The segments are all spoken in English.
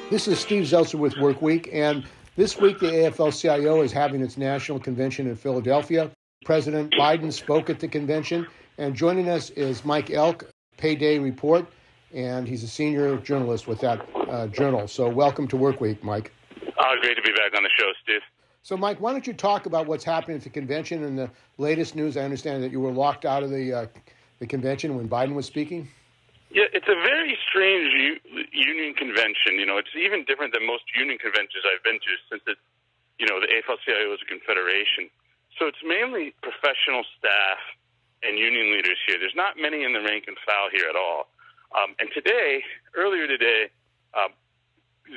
This is Steve Zeltzer with Workweek, and this week the AFL-CIO is having its national convention in Philadelphia. President Biden spoke at the convention, and joining us is Mike Elk, Payday Report, and he's a senior journalist with that journal. So welcome to Workweek, Mike. Great to be back on the show, Steve. So, Mike, why don't you talk about what's happening at the convention and the latest news? I understand that you were locked out of the convention when Biden was speaking. Yeah, it's a very strange union convention. You know, it's even different than most union conventions I've been to since it's, the AFL-CIO is a confederation. So it's mainly professional staff and union leaders here. There's not many in the rank and file here at all. And earlier today,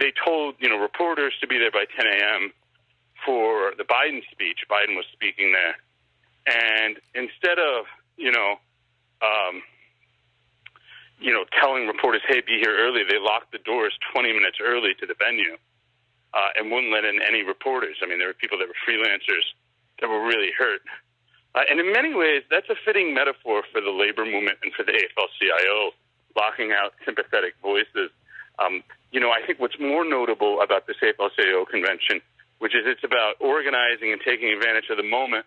they told, reporters to be there by 10 a.m. for the Biden speech. Biden was speaking there. And instead of, telling reporters, hey, be here early, they locked the doors 20 minutes early to the venue and wouldn't let in any reporters. I mean, there were people that were freelancers that were really hurt. And in many ways, that's a fitting metaphor for the labor movement and for the AFL-CIO, locking out sympathetic voices. I think what's more notable about this AFL-CIO convention, which is it's about organizing and taking advantage of the moment,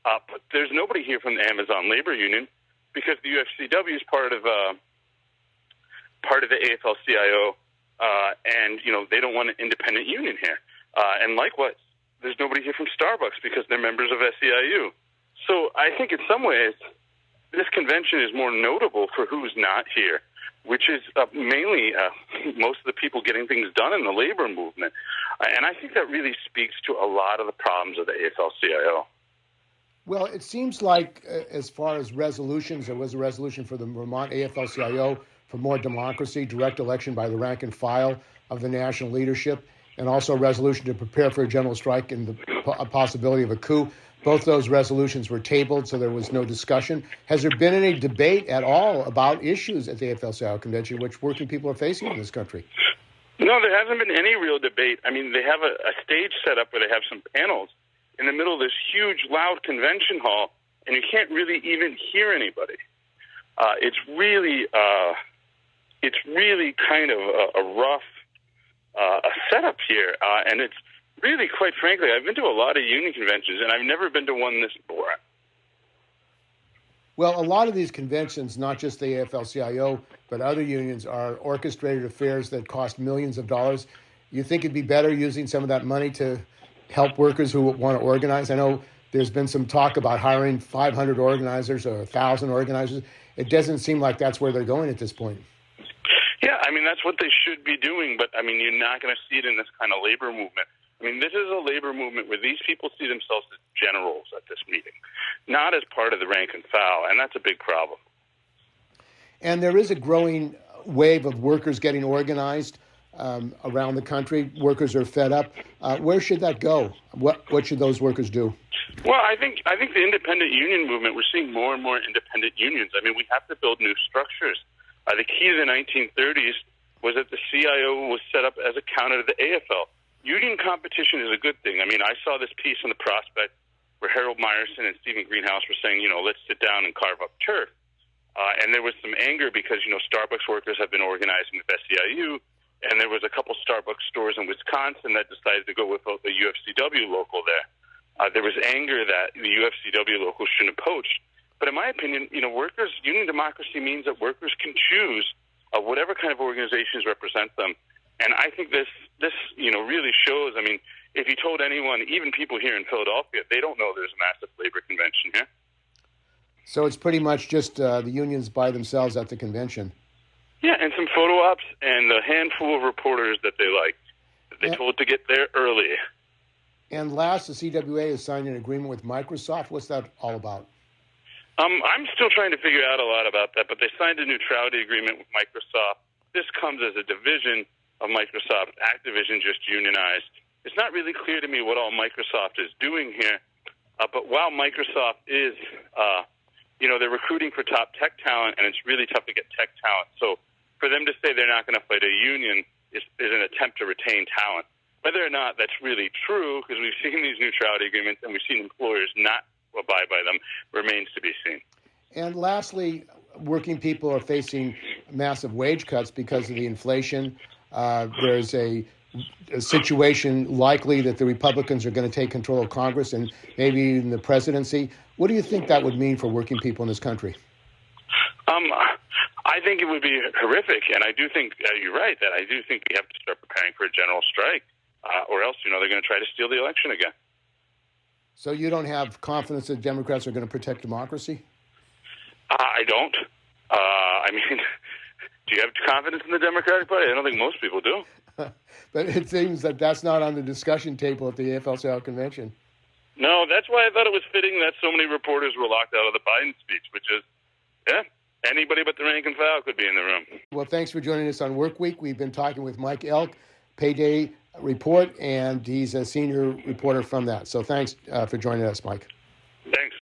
but there's nobody here from the Amazon Labor Union because the UFCW is part of the AFL-CIO, and they don't want an independent union here. And likewise, there's nobody here from Starbucks because they're members of SEIU. So I think in some ways, this convention is more notable for who's not here, which is mainly most of the people getting things done in the labor movement. And I think that really speaks to a lot of the problems of the AFL-CIO. Well, it seems like as far as resolutions, there was a resolution for the Vermont AFL-CIO for more democracy, direct election by the rank and file of the national leadership, and also a resolution to prepare for a general strike and the possibility of a coup. Both those resolutions were tabled, so there was no discussion. Has there been any debate at all about issues at the AFL-CIO convention which working people are facing in this country? No, there hasn't been any real debate. I mean, they have a stage set up where they have some panels in the middle of this huge, loud convention hall, and you can't really even hear anybody. It's really kind of a rough setup here, and it's really, quite frankly, I've been to a lot of union conventions, and I've never been to one this boring. Well, a lot of these conventions, not just the AFL-CIO, but other unions, are orchestrated affairs that cost millions of dollars. You think it'd be better using some of that money to help workers who want to organize? I know there's been some talk about hiring 500 organizers or 1,000 organizers. It doesn't seem like that's where they're going at this point. Yeah, I mean, that's what they should be doing, but, I mean, you're not going to see it in this kind of labor movement. I mean, this is a labor movement where these people see themselves as generals at this meeting, not as part of the rank and file, and that's a big problem. And there is a growing wave of workers getting organized around the country. Workers are fed up. Where should that go? What should those workers do? Well, I think the independent union movement, we're seeing more and more independent unions. I mean, we have to build new structures. The key to the 1930s was that the CIO was set up as a counter to the AFL. Union competition is a good thing. I mean, I saw this piece on the Prospect where Harold Meyerson and Stephen Greenhouse were saying, let's sit down and carve up turf. And there was some anger because, Starbucks workers have been organizing with SEIU, and there was a couple Starbucks stores in Wisconsin that decided to go with the UFCW local there. There was anger that the UFCW local shouldn't have poached. But in my opinion, union democracy means that workers can choose whatever kind of organizations represent them. And I think this really shows, I mean, if you told anyone, even people here in Philadelphia, they don't know there's a massive labor convention here. So it's pretty much just the unions by themselves at the convention. Yeah, and some photo ops and a handful of reporters that they liked, that they told to get there early. And last, the CWA has signed an agreement with Microsoft. What's that all about? I'm still trying to figure out a lot about that, but they signed a neutrality agreement with Microsoft. This comes as a division of Microsoft. Activision just unionized. It's not really clear to me what all Microsoft is doing here, but while Microsoft is, they're recruiting for top tech talent, and it's really tough to get tech talent. So for them to say they're not going to fight a union is an attempt to retain talent. Whether or not that's really true, because we've seen these neutrality agreements and we've seen employers not abide by them, remains to be seen. And lastly, working people are facing massive wage cuts because of the inflation. there's a situation likely that the Republicans are going to take control of Congress and maybe even the presidency. What do you think that would mean for working people in this country? I think it would be horrific, and I do think you're right that I do think we have to start preparing for a general strike, or else they're going to try to steal the election again. So you don't have confidence that Democrats are going to protect democracy? I don't. I mean, do you have confidence in the Democratic Party? I don't think most people do. But it seems that that's not on the discussion table at the AFL-CIO convention. No, that's why I thought it was fitting that so many reporters were locked out of the Biden speech, which is, anybody but the rank and file could be in the room. Well, thanks for joining us on Work Week. We've been talking with Mike Elk, Payday Report, and he's a senior reporter from that. So thanks for joining us, Mike. Thanks.